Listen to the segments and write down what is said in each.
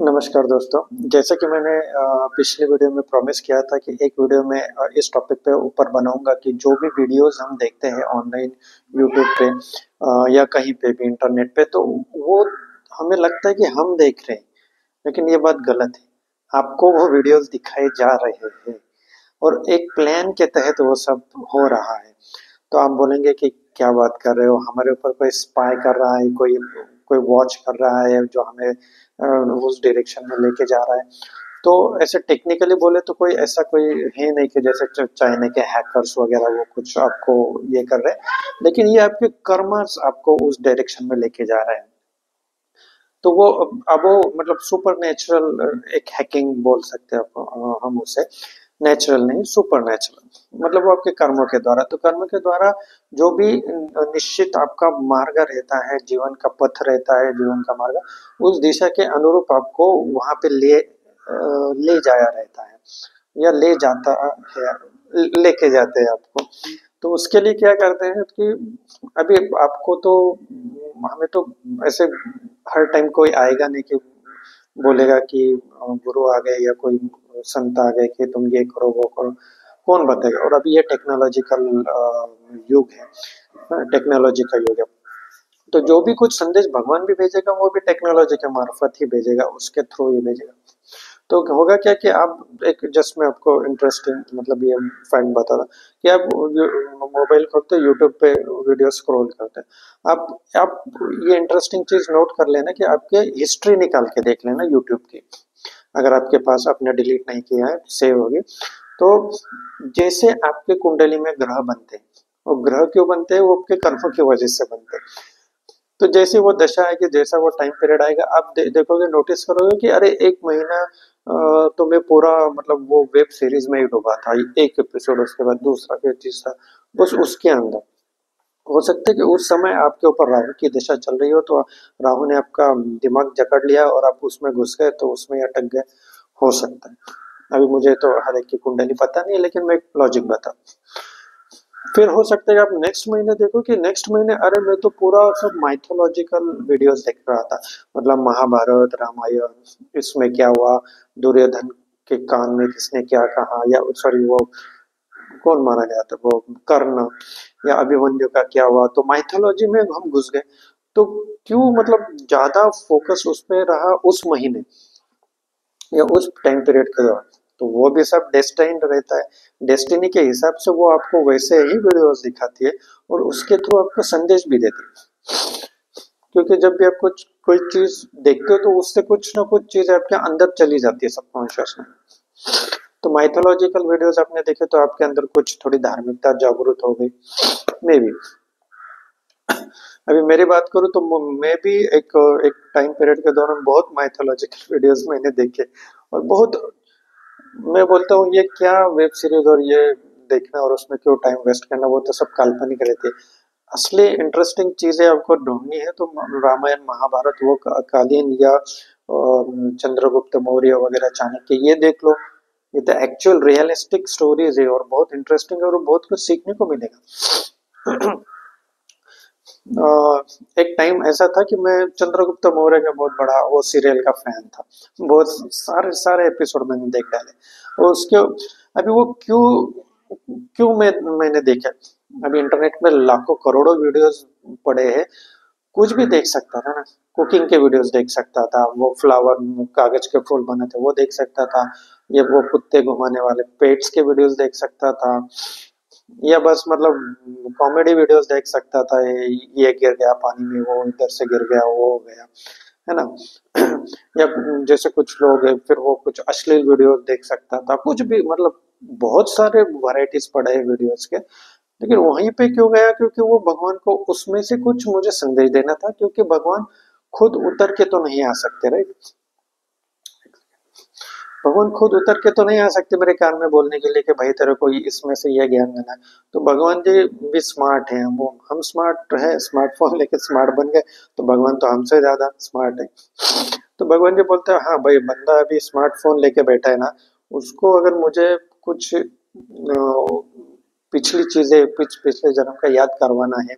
नमस्कार दोस्तों। जैसा कि मैंने पिछले वीडियो में प्रॉमिस किया था कि एक वीडियो में इस टॉपिक पे ऊपर बनाऊंगा कि जो भी वीडियोस हम देखते हैं ऑनलाइन यूट्यूब पे या कहीं पे भी इंटरनेट पे, तो वो हमें लगता है कि हम देख रहे हैं, लेकिन ये बात गलत है। आपको वो वीडियोस दिखाए जा रहे हैं और एक प्लान के तहत वो सब हो रहा है। तो आप बोलेंगे कि क्या बात कर रहे हो, हमारे ऊपर कोई स्पाई कर रहा है, कोई कोई वॉच कर रहा है जो हमें उस डायरेक्शन में लेके जा रहा है। तो ऐसे टेक्निकली बोले तो कोई ऐसा कोई है नहीं कि जैसे चाइना के हैकर्स वगैरह वो कुछ आपको ये कर रहे हैं, लेकिन ये आपके कर्मस आपको उस डायरेक्शन में लेके जा रहे हैं। तो वो अब वो मतलब सुपर नेचुरल एक हैकिंग बोल सकते हैं हम उसे। नेचुरल नहीं, सुपर नेचुरल मतलब वो आपके कर्मों के द्वारा। तो कर्म के द्वारा जो भी निश्चित आपका मार्ग रहता है, जीवन का पथ रहता है, जीवन का मार्ग, उस दिशा के अनुरूप आपको वहां पे ले जाया रहता है या ले जाता है, लेके जाते हैं आपको। तो उसके लिए क्या करते हैं कि अभी आपको तो हमें तो ऐसे हर टाइम कोई आएगा नहीं कि बोलेगा कि गुरु आ गए या कोई संत आ गए कि तुम ये करो वो करो। कौन बताएगा? और अभी ये टेक्नोलॉजिकल युग है, टेक्नोलॉजी का युग है। तो जो भी कुछ संदेश भगवान भी भेजेगा वो भी टेक्नोलॉजी के मार्फत ही भेजेगा, उसके थ्रू ही भेजेगा। तो होगा क्या कि आप एक जस्ट मैं आपको इंटरेस्टिंग मतलब ये फैक्ट बता रहा कि आप मोबाइल खोलते यूट्यूब पे वीडियो स्क्रॉल करते हैं। आप ये इंटरेस्टिंग चीज नोट कर लेना कि आपके हिस्ट्री निकाल के देख लेना यूट्यूब की। अगर आपके पास आपने डिलीट नहीं किया है, सेव होगी। तो जैसे आपके कुंडली में ग्रह बनते हैं, और ग्रह क्यों बनते हैं? वो आपके कर्मों की वजह से बनते हैं। तो जैसे वो दशा आएगी, जैसा वो टाइम पीरियड आएगा, आप देखोगे, नोटिस करोगे कि अरे एक महीना तो मैं पूरा मतलब वो वेब सीरीज में ही डूबा था। एक एपिसोड, उसके बाद दूसरा, फिर तीसरा, बस उसके अंदर। हो सकता है कि उस समय आपके ऊपर राहु की दशा चल रही हो, तो राहु ने आपका दिमाग जकड़ लिया और आप उसमें घुस गए, तो उसमें ही अटक गए। हो सकता है। अभी मुझे तो हर एक की कुंडली पता नहीं है, लेकिन मैं एक लॉजिक बता। फिर हो सकता है कि आप नेक्स्ट महीने देखो कि नेक्स्ट महीने अरे मैं तो पूरा सब माइथोलॉजिकल वीडियोस देख रहा था। मतलब महाभारत, रामायण, इसमें क्या हुआ, दुर्योधन के कान में किसने क्या कहा, या सॉरी वो कौन मारा गया था, वो कर्ण, या अभिमन्यु का क्या हुआ, तो माइथोलॉजी में हम घुस गए। तो क्यों मतलब ज्यादा फोकस उस पे रहा उस महीने या उस टाइम पीरियड के दौरान। तो वो भी सब डेस्टाइन्ड रहता है। डेस्टिनी के हिसाब से वो आपको वैसे ही वीडियोस दिखाती है और उसके थ्रू आपको संदेश भी देती है। क्योंकि जब भी आप कुछ कोई चीज देखते हो तो उससे कुछ ना कुछ चीज आपके अंदर चली जाती है सबकॉन्शियस में। तो माइथोलॉजिकल वीडियोस आपने देखे तो आपके अंदर कुछ थोड़ी धार्मिकता जागृत हो गई, मे बी। अभी मेरी बात करूँ तो मैं भी एक एक टाइम पीरियड के दौरान बहुत माइथोलॉजिकल वीडियोस मैंने देखे। और बहुत, मैं बोलता हूँ ये क्या वेब सीरीज और ये देखना और उसमें क्यों टाइम वेस्ट करना, वो तो सब काल्पनिक रहती है। असली इंटरेस्टिंग चीजें आपको ढूंढनी है तो रामायण महाभारत वो कालीन या चंद्रगुप्त मौर्य वगैरह चाणक्य ये देख लो। ये तो एक्चुअल रियलिस्टिक स्टोरीज है और बहुत इंटरेस्टिंग है और बहुत कुछ सीखने को मिलेगा। अ, एक टाइम ऐसा था कि मैं चंद्रगुप्त मौर्य का बहुत बड़ा वो सीरियल का फैन था। बहुत सारे सारे एपिसोड मैंने देख डाले और उसके अभी वो क्यों क्यों मैंने देखे। अभी इंटरनेट में लाखों करोड़ों वीडियोस पड़े हैं, कुछ भी देख सकता था ना। कुकिंग के वीडियोस देख सकता था, वो फ्लावर कागज के फूल बने थे वो देख सकता था, ये वो कुत्ते घुमाने वाले पेट्स के वीडियोस देख सकता था, या बस मतलब कॉमेडी वीडियोस देख सकता था। ये गिर गया पानी में, वो इधर से गिर गया, वो हो गया, है ना। या जैसे कुछ लोग हैं फिर वो कुछ अश्लील वीडियो देख सकता था, कुछ भी मतलब बहुत सारे वैरायटीज पड़े हैं वीडियोस के। लेकिन वहीं पे क्यों गया? क्योंकि वो भगवान को उसमें से कुछ मुझे संदेश देना था, क्योंकि भगवान खुद उतर के तो नहीं आ सकते, राइट। भगवान खुद उतर के तो नहीं आ सकते मेरे कान में बोलने के लिए कि भाई तेरे को इसमें से यह ज्ञान देना है। तो भगवान जी भी स्मार्ट हैं, वो हम स्मार्ट है, स्मार्टफोन लेके स्मार्ट बन गए, तो भगवान तो हमसे ज्यादा स्मार्ट है। तो भगवान जी बोलते हैं हाँ भाई, बंदा अभी स्मार्टफोन लेके बैठा है ना, उसको अगर मुझे कुछ पिछली चीजें पिछले जन्म का याद करवाना है,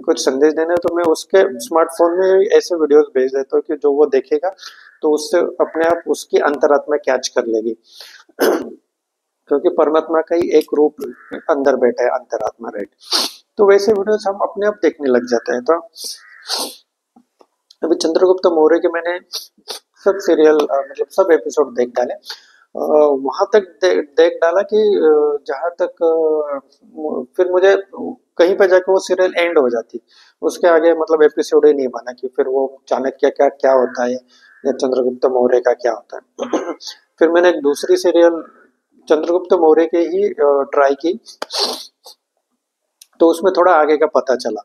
कुछ संदेश देना है, तो मैं उसके स्मार्टफोन में ऐसे वीडियोस भेज देता हूँ कि जो वो देखेगा तो उससे अपने आप उसकी अंतरात्मा कैच कर लेगी। क्योंकि परमात्मा का ही एक रूप अंदर बैठा है, अंतरात्मा, राइट। तो वैसे वीडियोस हम अपने आप देखने लग जाते हैं। तो अभी चंद्रगुप्त मौर्य के मैंने सब सीरियल मतलब सब एपिसोड देख डाले। वहां तक देख डाला कि जहां तक फिर मुझे कहीं पे जाके वो सीरियल एंड हो जाती, उसके आगे मतलब एपिसोड ही नहीं बना कि फिर वो चाणक्य क्या क्या होता है या चंद्रगुप्त मौर्य का क्या होता है। फिर मैंने एक दूसरी सीरियल चंद्रगुप्त मौर्य के ही ट्राई की, तो उसमें थोड़ा आगे का पता चला।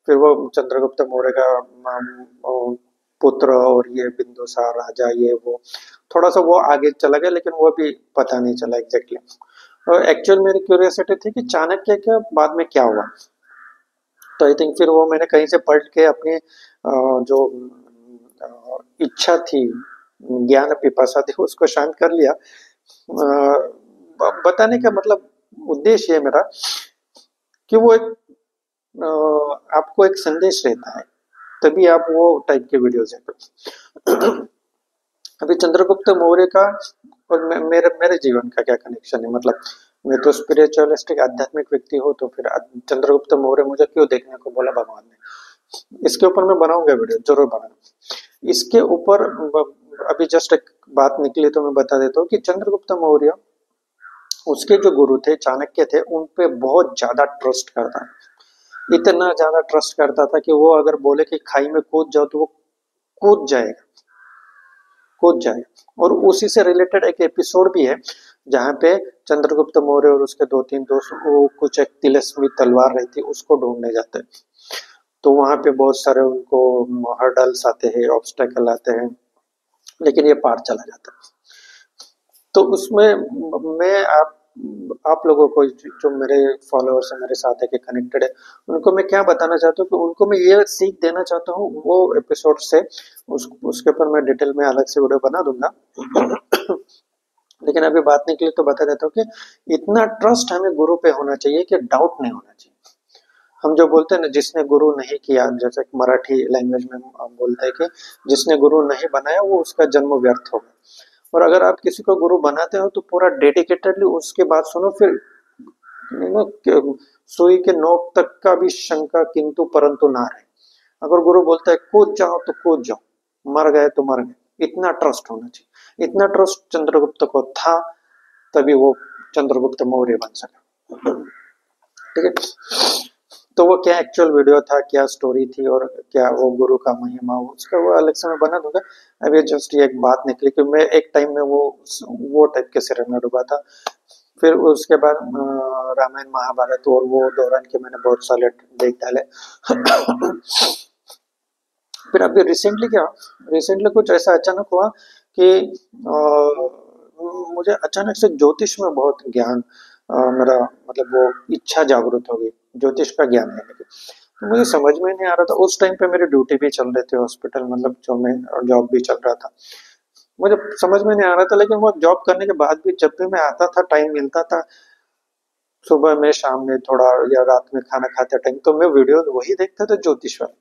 फिर वो चंद्रगुप्त मौर्य का पुत्र और ये बिंदुसार राजा, ये वो थोड़ा सा वो आगे चला गया, लेकिन वो भी पता नहीं चला एग्जैक्टली। और एक्चुअल मेरी क्यूरियोसिटी थी कि चाणक्य के बाद में क्या हुआ। तो आई थिंक फिर वो मैंने कहीं से पढ़ के अपनी जो इच्छा थी, ज्ञान पिपासा थी, उसको शांत कर लिया। बताने का मतलब उद्देश्य है मेरा कि वो एक आपको एक संदेश रहता है, तभी आप वो टाइप के वीडियोस देखते। अभी चंद्रगुप्त मौर्य का और मेरे मेरे जीवन का क्या कनेक्शन है, मतलब मैं तो स्पिरिचुअलिस्टिक आध्यात्मिक व्यक्ति हूँ, तो फिर चंद्रगुप्त मौर्य मुझे क्यों देखने को बोला भगवान ने, इसके ऊपर मैं बनाऊंगा वीडियो, जरूर बनाऊंगा इसके ऊपर। अभी जस्ट एक बात निकली तो मैं बता देता हूँ कि चंद्रगुप्त मौर्य, उसके जो गुरु थे चाणक्य थे, उन पे बहुत ज्यादा ट्रस्ट करता, इतना ज्यादा ट्रस्ट करता था कि वो अगर बोले कि खाई में कूद जाओ तो वो कूद जाएगा, कूद जाएगा। और उसी से रिलेटेड एक एपिसोड भी है जहाँ पे चंद्रगुप्त मौर्य और उसके दो तीन दोस्त, वो कुछ एक तिलस्मी तलवार रहती उसको ढूंढने जाते हैं। तो वहां पे बहुत सारे उनको हर्डल्स आते हैं, ऑब्स्टेकल आते हैं, लेकिन ये पार चला जाता है। तो उसमें मैं आप लोगों को जो मेरे फॉलोअर्स हैं, मेरे साथ है, के कनेक्टेड है, उनको मैं क्या बताना चाहता हूँ कि उनको मैं ये सीख देना चाहता हूँ वो एपिसोड से। उसके ऊपर मैं डिटेल में अलग से वीडियो बना दूंगा। लेकिन अभी बात निकली तो बता देता हूँ कि इतना ट्रस्ट हमें गुरु पे होना चाहिए कि डाउट नहीं होना चाहिए। हम जो बोलते हैं ना, जिसने गुरु नहीं किया, जैसे मराठी लैंग्वेज में हम बोलते हैं कि जिसने गुरु नहीं बनाया वो उसका जन्म व्यर्थ होगा। और अगर आप किसी को गुरु बनाते हो तो पूरा डेडिकेटेडली उसके बात सुनो, फिर सुई के नोक तक का भी शंका किंतु परंतु ना रहे। अगर गुरु बोलता है कूद जाओ तो कूद जाओ, मर गए तो मर गए, इतना ट्रस्ट होना चाहिए। इतना ट्रस्ट चंद्रगुप्त को था, तभी वो चंद्रगुप्त मौर्य बन सका। ठीक है, तो वो क्या एक्चुअल वीडियो था, क्या स्टोरी थी और क्या वो गुरु का महिमा, उसका वो अलग से मैं बना दूंगा। अभी जस्ट ये एक बात निकली कि मैं एक टाइम में वो टाइप के सीरियल में डूबा था। फिर उसके बाद रामायण महाभारत और वो दौरान के मैंने बहुत सारे देख डाले। फिर अभी रिसेंटली कुछ ऐसा अचानक हुआ कि मुझे अचानक से ज्योतिष में बहुत ज्ञान, मेरा मतलब वो इच्छा जागृत हो गई ज्योतिष का ज्ञान लेने की। तो मुझे समझ में नहीं आ रहा था, उस टाइम पे मेरी ड्यूटी भी चल रही थी हॉस्पिटल, मतलब जो मैं जॉब भी चल रहा था, मुझे समझ में नहीं आ रहा था। लेकिन वो जॉब करने के बाद भी जब भी मैं आता था, टाइम मिलता था, सुबह में, शाम में थोड़ा, या रात में खाना खाते टाइम, तो मैं वीडियो वही देखता था ज्योतिष वाले।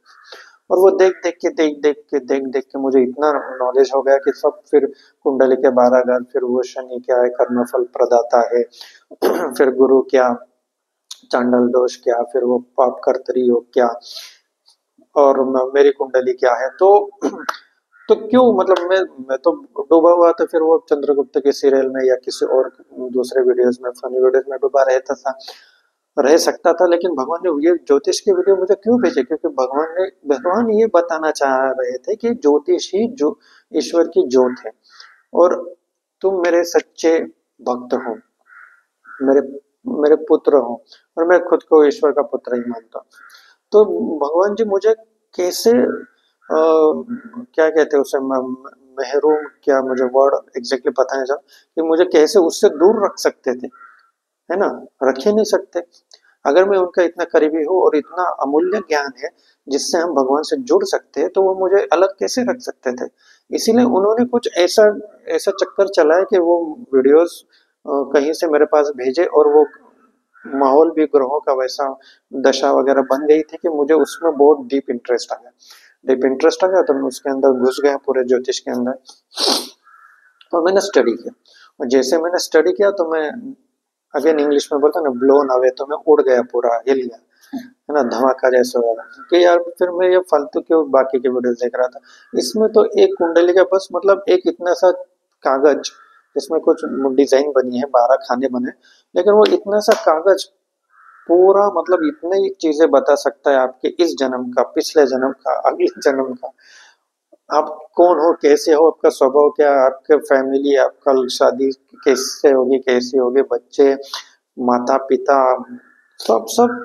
और वो देख देख के मुझे इतना नॉलेज हो गया कि सब, फिर कुंडली के 12 घर, फिर वो शनि क्या है, कर्मफल प्रदाता है, फिर गुरु क्या, चांडल दोष क्या, फिर वो पाप कर्तरी योग क्या, और मेरी कुंडली क्या है। तो क्यों, मतलब मैं तो डूबा हुआ था फिर वो चंद्रगुप्त के सीरियल में या किसी और दूसरे वीडियोस में, फनी वीडियोस में डूबा रहता था, रह सकता था। लेकिन भगवान ने ये ज्योतिष की वीडियो मुझे क्यों भेजे, क्योंकि भगवान ये बताना चाह रहे थे कि ज्योतिष ही जो ईश्वर की ज्योत है, और तुम मेरे सच्चे भक्त हो, मेरे मेरे पुत्र हो, और मैं खुद को ईश्वर का पुत्र ही मानता हूँ। तो भगवान जी मुझे कैसे क्या कहते हैं उसे, महरूम, क्या मुझे वर्ड एग्जैक्टली पता नहीं चला, कि मुझे कैसे उससे दूर रख सकते थे, है ना, रख ही नहीं सकते। अगर मैं उनका इतना करीबी हूँ और इतना अमूल्य ज्ञान है जिससे हम भगवान से जुड़ सकते हैं, तो वो मुझे अलग कैसे रख सकते थे। इसीलिए उन्होंने कुछ ऐसा ऐसा चक्कर चलाया कि वो वीडियोस कहीं से मेरे पास भेजे, और वो माहौल भी ग्रहों का वैसा दशा वगैरह बन गई थी कि मुझे उसमें बहुत डीप इंटरेस्ट आ गया। डीप इंटरेस्ट आ गया तो मैं उसके अंदर घुस गया, पूरे ज्योतिष के अंदर, और मैंने स्टडी किया। और जैसे मैंने स्टडी किया तो मैं, अगेन इंग्लिश में बोलता ना, ब्लोन अवे, तो मैं उड़ गया, पूरा हिल गया, है ना, धमाका जैसे हो रहा कि यार फिर मैं ये फालतू क्यों बाकी के वीडियोस देख रहा था। इसमें तो एक कुंडली का बस मतलब एक इतना सा कागज, जिसमें कुछ डिजाइन बनी है, 12 खाने बने, लेकिन वो इतना सा कागज पूरा मतलब इतनी चीजें बता सकता है, आपके इस जन्म का, पिछले जन्म का, अगले जन्म का, आप कौन हो, कैसे हो, आपका स्वभाव क्या है, आपके फैमिली, आपका शादी कैसे होगी, कैसी होगी, बच्चे, माता पिता, सब सब।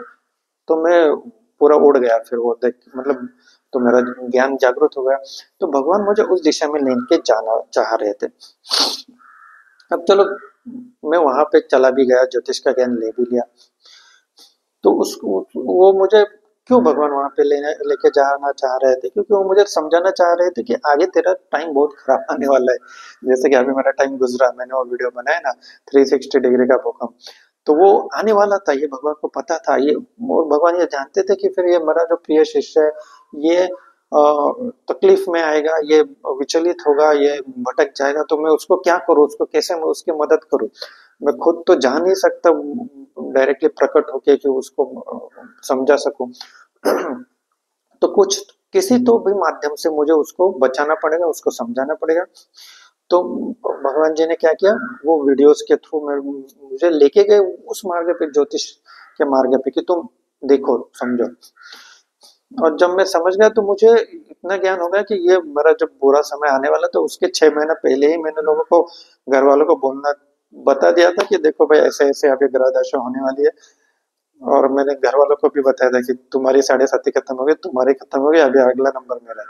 तो मैं पूरा उड़ गया फिर वो देख, मतलब तो मेरा ज्ञान जागृत हो गया। तो भगवान मुझे उस दिशा में लेके जाना चाह रहे थे। अब चलो, मैं वहां पे चला भी गया, ज्योतिष का ज्ञान ले भी लिया। तो उसको, वो मुझे क्यों भगवान वहां पे लेके जाना चाह रहे थे, क्योंकि वो मुझे समझाना चाह रहे थे कि आगे तेरा टाइम बहुत खराब आने वाला है। जैसे कि अभी मेरा टाइम गुजरा, मैंने वो वीडियो बनाया ना, 360 डिग्री का भूकंप, तो वो आने वाला था, ये भगवान को पता था। ये, और भगवान ये जानते थे कि फिर ये मेरा जो प्रिय शिष्य है, ये तकलीफ में आएगा, ये विचलित होगा, ये भटक जाएगा, तो मैं उसको क्या करूँ, उसको कैसे मैं उसकी मदद करूँ। मैं खुद तो जा नहीं सकता डायरेक्टली प्रकट होके कि उसको समझा सकूं। तो कुछ, किसी तो भी माध्यम से मुझे उसको बचाना पड़ेगा, उसको समझाना पड़ेगा। तो भगवान जी ने क्या किया, वो वीडियोस के थ्रू मुझे लेके गए उस मार्ग पे, ज्योतिष के मार्ग पे, कि तुम देखो, समझो। और जब मैं समझ गया तो मुझे इतना ज्ञान हो गया कि ये मेरा जब बुरा समय आने वाला, तो उसके 6 महीने पहले ही मैंने लोगों को, घर वालों को बोलना बता दिया था कि देखो भाई, ऐसे ऐसे अभी ग्रह दशा होने वाली है। और मैंने घर वालों को भी बताया था कि तुम्हारी 7.5 खत्म हो गई, तुम्हारी खत्म हो गई, अभी अगला नंबर मेरा है।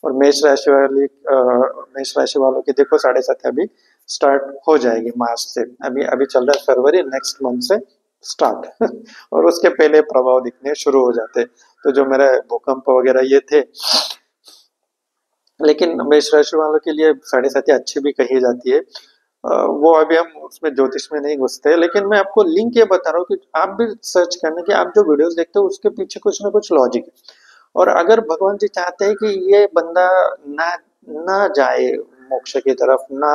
और मेष राशि वालों की देखो 7.5 अभी स्टार्ट हो जाएगी मार्च से। अभी अभी चल रहा है फरवरी, नेक्स्ट मंथ से स्टार्ट और उसके पहले प्रभाव दिखने शुरू हो जाते। तो जो मेरा भूकंप वगैरह ये थे, लेकिन मेष राशि वालों के लिए 7.5 अच्छी भी कही जाती है। वो अभी हम उसमें ज्योतिष में नहीं घुसते, लेकिन मैं आपको लिंक ये बता रहा हूँ कि आप भी सर्च करना कि आप जो वीडियोस देखते हो उसके पीछे कुछ ना कुछ लॉजिक है। और अगर भगवान जी चाहते हैं कि ये बंदा ना ना जाए मोक्ष की तरफ, ना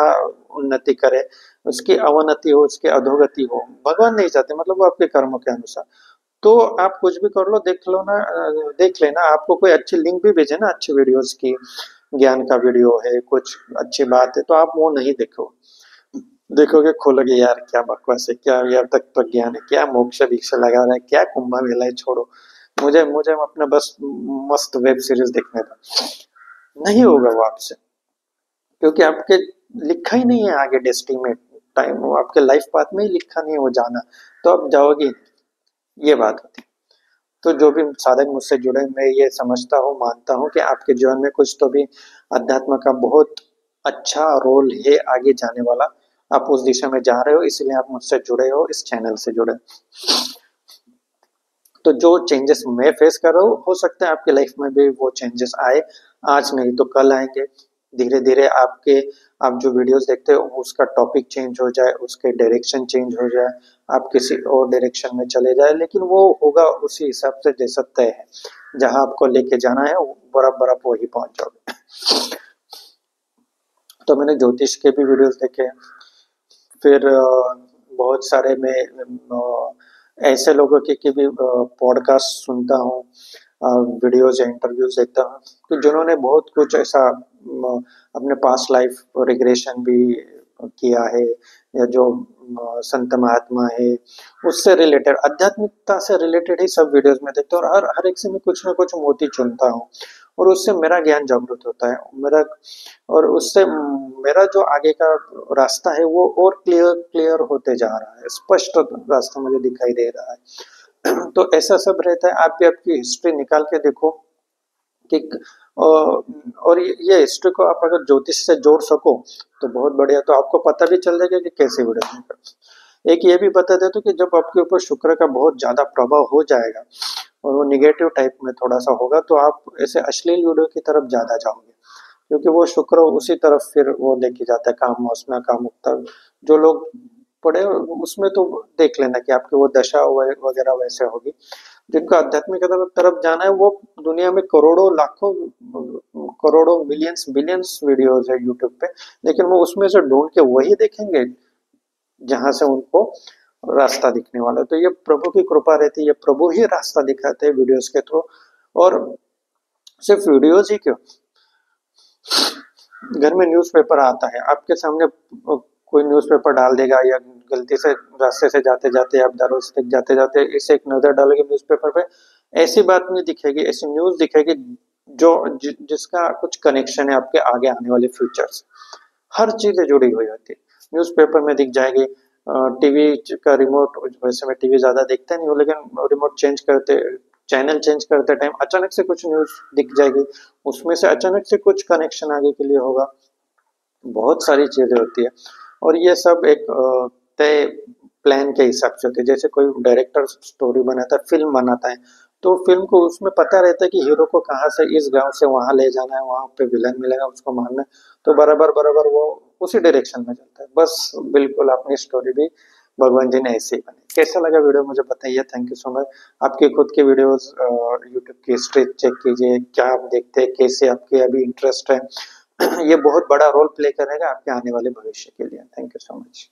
उन्नति करे, उसकी अवनति हो, उसकी अधोगति हो, भगवान नहीं चाहते, मतलब वो आपके कर्मों के अनुसार। तो आप कुछ भी कर लो, देख लो ना, देख लेना, आपको कोई अच्छी लिंक भी भेजे ना, अच्छी वीडियोस की, ज्ञान का वीडियो है, कुछ अच्छी बात है, तो आप वो नहीं देखो, देखोगे खोलोगे, यार क्या बकवास है, क्या यार तक तो ज्ञान है, क्या मोक्ष भिक्षा लगा रहा है, क्या कुंभ मेला है, छोड़ो, मुझे मुझे अपना बस मस्त वेब सीरीज देखने दो। नहीं होगा वो आपसे, क्योंकि आपके लिखा ही नहीं है आगे डेस्टिनी में, टाइम, वो आपके लाइफ पाथ में ही लिखा नहीं है वो जाना, तो आप जाओगे ही नहीं। ये बात होती है। तो जो भी साधक मुझसे जुड़े, मैं ये समझता हूँ, मानता हूँ कि आपके जीवन में कुछ तो भी अध्यात्म का बहुत अच्छा रोल है आगे जाने वाला। आप उस दिशा में जा रहे हो, इसलिए आप मुझसे जुड़े हो, इस चैनल से जुड़े। तो जो चेंजेस मैं फेस कर रहा हूँ, हो सकता है आपके लाइफ में भी वो चेंजेस आए, आज नहीं तो कल आएंगे। धीरे धीरे आपके, आप जो वीडियोस देखते हो उसका टॉपिक चेंज हो जाए, उसके डायरेक्शन चेंज हो जाए, आप किसी और डायरेक्शन में चले जाए, लेकिन वो होगा उसी हिसाब से जैसा तय है, जहां आपको लेके जाना है बराबर आप वही पहुंच जाओगे। तो मैंने ज्योतिष के भी वीडियोस देखे, फिर बहुत सारे मैं ऐसे लोगों की भी पॉडकास्ट सुनता हूँ, वीडियोज या इंटरव्यूज देखता हूँ, तो जिन्होंने बहुत कुछ ऐसा अपने पास्ट लाइफ रिग्रेशन भी किया है, या जो संत महात्मा है उससे रिलेटेड, आध्यात्मिकता से रिलेटेड ही सब वीडियोस में देखता हूँ, और हर हर एक से मैं कुछ ना कुछ मोती चुनता हूँ, और उससे मेरा ज्ञान जागृत होता है मेरा, और उससे मेरा जो आगे का रास्ता है वो और क्लियर क्लियर होते जा रहा है, स्पष्ट रास्ता मुझे दिखाई दे रहा है। तो ऐसा सब रहता है। आप भी आपकी हिस्ट्री निकाल के देखो कि और ये हिस्ट्री को आप अगर ज्योतिष से जोड़ सको तो बहुत बढ़िया, तो आपको पता भी चल जाएगा कि कैसे वीडियो। एक ये भी बता देता कि जब आपके ऊपर शुक्र का बहुत ज्यादा प्रभाव हो जाएगा और वो निगेटिव टाइप में थोड़ा सा होगा, तो आप ऐसे अश्लील वीडियो की तरफ ज्यादा जाओगे, क्योंकि वो शुक्र उसी तरफ फिर वो लेके जाता है, काम वासना, काम मुक्ता। जो लोग पड़े उसमें तो देख लेना कि आपकी वो दशा वगैरह वैसे होगी। जिनको आध्यात्मिक तरफ जाना है वो दुनिया में करोड़ों लाखों करोड़ों मिलियंस बिलियंस वीडियोस है यूट्यूब पे, लेकिन वो उसमें से ढूंढ के वही देखेंगे जहां से उनको रास्ता दिखने वाला है। तो ये प्रभु की कृपा रहती है, ये प्रभु ही रास्ता दिखाते हैं वीडियोस के थ्रू। और सिर्फ वीडियोस ही क्यों, घर में न्यूज़पेपर आता है आपके सामने, कोई न्यूज़पेपर डाल देगा या गलती से रास्ते से जाते जाते आप दरवाजे तक जाते जाते इसे एक नजर डालोगे न्यूज़पेपर पे, ऐसी बात नहीं दिखेगी, ऐसी न्यूज़ दिखेगी जो जिसका कुछ कनेक्शन है आपके आगे आने वाले फ्यूचर से। हर चीजें जुड़ी हुई होती है, न्यूज़पेपर में दिख जाएगी। टीवी का रिमोट, वैसे मैं टीवी ज्यादा देखता नहीं हूँ, लेकिन रिमोट चेंज करते, चैनल चेंज करते टाइम अचानक से कुछ न्यूज़ दिख जाएगी, उसमें से अचानक से कुछ कनेक्शन आगे के लिए होगा। बहुत सारी चीजें होती है और ये सब एक तय प्लान के हिसाब से होती है। जैसे कोई डायरेक्टर स्टोरी बनाता है, फिल्म बनाता है, तो फिल्म को उसमें पता रहता है कि हीरो को कहाँ से इस गांव से वहां ले जाना है, वहां पे विलन मिलेगा उसको मारना है, तो बराबर बराबर वो उसी डायरेक्शन में चलता है। बस बिल्कुल अपनी स्टोरी भी भगवान जी ने ऐसे ही बनाई। कैसा लगा वीडियो मुझे बताइए, थैंक यू सो मच। आपकी खुद की वीडियोस यूट्यूब की हिस्ट्री चेक कीजिए, क्या आप देखते हैं, कैसे आपके अभी इंटरेस्ट है। ये बहुत बड़ा रोल प्ले करेगा आपके आने वाले भविष्य के लिए। Thank you so much.